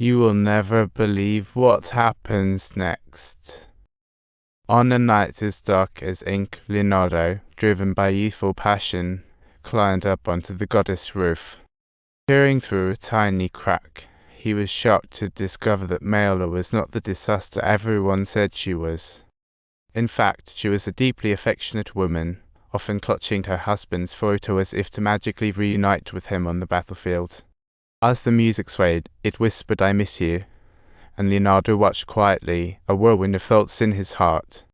You will never believe what happens next. On a night as dark as ink, Renato, driven by youthful passion, climbed up onto the goddess' roof. Peering through a tiny crack, he was shocked to discover that Malena was not the disaster everyone said she was. In fact, she was a deeply affectionate woman, often clutching her husband's photo as if to magically reunite with him on the battlefield. As the music swayed, it whispered, "I miss you," and Leonardo watched quietly, a whirlwind of thoughts in his heart.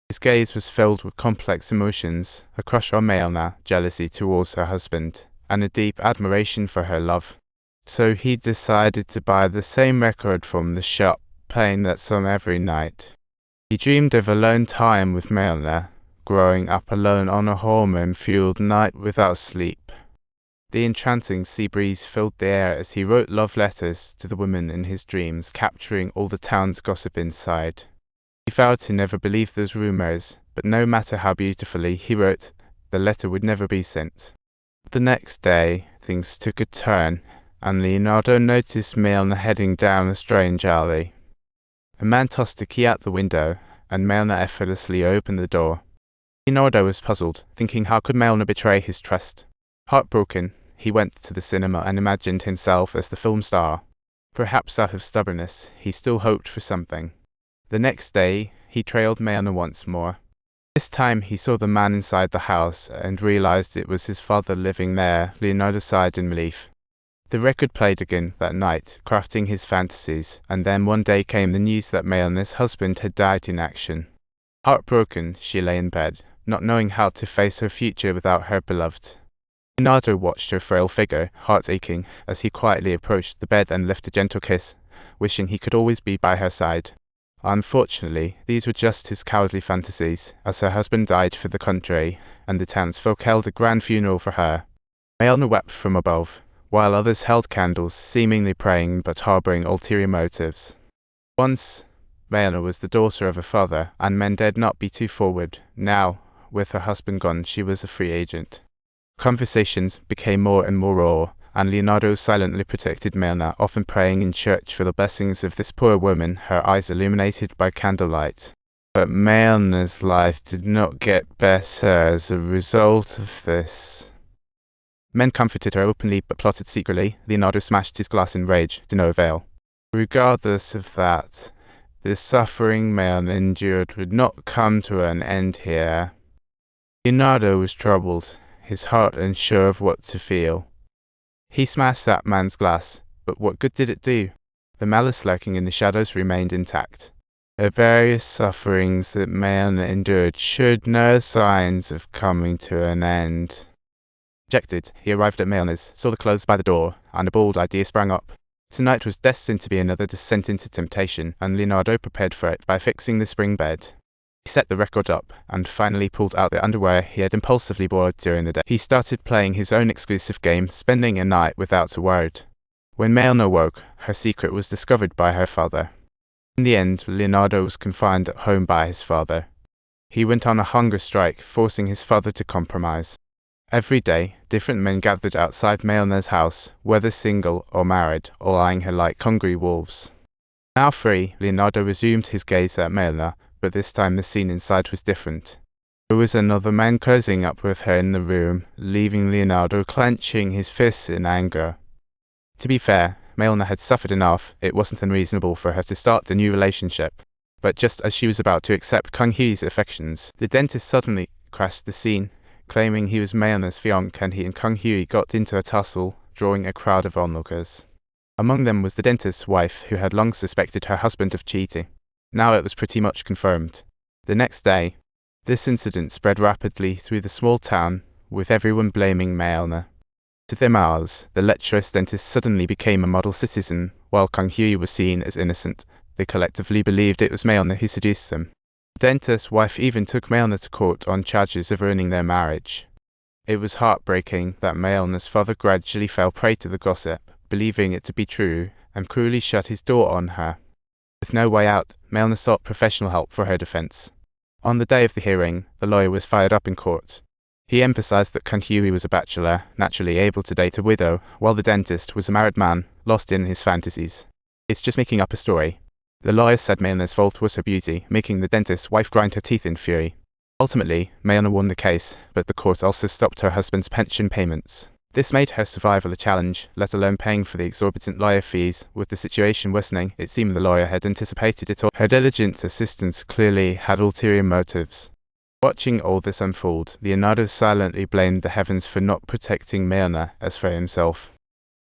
His gaze was filled with complex emotions, a crush on Malena, jealousy towards her husband, and a deep admiration for her love. So he decided to buy the same record from the shop, playing that song every night. He dreamed of alone time with Malena, growing up alone on a hormone-fueled night without sleep. The enchanting sea breeze filled the air as he wrote love letters to the women in his dreams, capturing all the town's gossip inside. He vowed to never believe those rumors, but no matter how beautifully he wrote, the letter would never be sent. The next day, things took a turn, and Leonardo noticed Malena heading down a strange alley. A man tossed a key out the window, and Malena effortlessly opened the door. Leonardo was puzzled, thinking how could Malena betray his trust. Heartbroken, he went to the cinema and imagined himself as the film star. Perhaps out of stubbornness, he still hoped for something. The next day, he trailed Malena once more. This time he saw the man inside the house and realized it was his father living there. Leonardo sighed in relief. The record played again that night, crafting his fantasies, and then one day came the news that Malena's husband had died in action. Heartbroken, she lay in bed, not knowing how to face her future without her beloved. Renato watched her frail figure, heart aching, as he quietly approached the bed and left a gentle kiss, wishing he could always be by her side. Unfortunately, these were just his cowardly fantasies, as her husband died for the country, and the townsfolk held a grand funeral for her. Malena wept from above, while others held candles, seemingly praying but harboring ulterior motives. Once, Malena was the daughter of a father, and men dared not be too forward. Now, with her husband gone, she was a free agent. Conversations became more and more raw, and Leonardo silently protected Malena, often praying in church for the blessings of this poor woman, her eyes illuminated by candlelight. But Malena's life did not get better as a result of this. Men comforted her openly but plotted secretly. Leonardo smashed his glass in rage, to no avail. Regardless of that, the suffering Malena endured would not come to an end here. Leonardo was troubled, his heart unsure of what to feel. He smashed that man's glass, but what good did it do? The malice lurking in the shadows remained intact. The various sufferings that Malena endured showed no signs of coming to an end. Dejected, he arrived at Malena's, saw the clothes by the door, and a bold idea sprang up. Tonight was destined to be another descent into temptation, and Leonardo prepared for it by fixing the spring bed. He set the record up, and finally pulled out the underwear he had impulsively borrowed during the day. He started playing his own exclusive game, spending a night without a word. When Malena woke, her secret was discovered by her father. In the end, Leonardo was confined at home by his father. He went on a hunger strike, forcing his father to compromise. Every day, different men gathered outside Malena's house, whether single or married, all eyeing her like hungry wolves. Now free, Leonardo resumed his gaze at Malena, but this time the scene inside was different. There was another man cozying up with her in the room, leaving Leonardo clenching his fists in anger. To be fair, Malena had suffered enough. It wasn't unreasonable for her to start a new relationship. But just as she was about to accept Kung Hui's affections, the dentist suddenly crashed the scene, claiming he was Malena's fiancé, and he and Kung Hui got into a tussle, drawing a crowd of onlookers. Among them was the dentist's wife, who had long suspected her husband of cheating. Now it was pretty much confirmed. The next day, this incident spread rapidly through the small town, with everyone blaming Malena. To their mouths, the lecherous dentist suddenly became a model citizen, while Kung Hui was seen as innocent. They collectively believed it was Malena who seduced them. The dentist's wife even took Malena to court on charges of ruining their marriage. It was heartbreaking that Malena's father gradually fell prey to the gossip, believing it to be true, and cruelly shut his door on her. With no way out, Malena sought professional help for her defense. On the day of the hearing, the lawyer was fired up in court. He emphasized that Kung Hui was a bachelor, naturally able to date a widow, while the dentist was a married man, lost in his fantasies. It's just making up a story. The lawyers said Melena's fault was her beauty, making the dentist's wife grind her teeth in fury. Ultimately, Malena won the case, but the court also stopped her husband's pension payments. This made her survival a challenge, let alone paying for the exorbitant lawyer fees. With the situation worsening, it seemed the lawyer had anticipated it all. Her diligent assistants clearly had ulterior motives. Watching all this unfold, Leonardo silently blamed the heavens for not protecting Malena as for himself.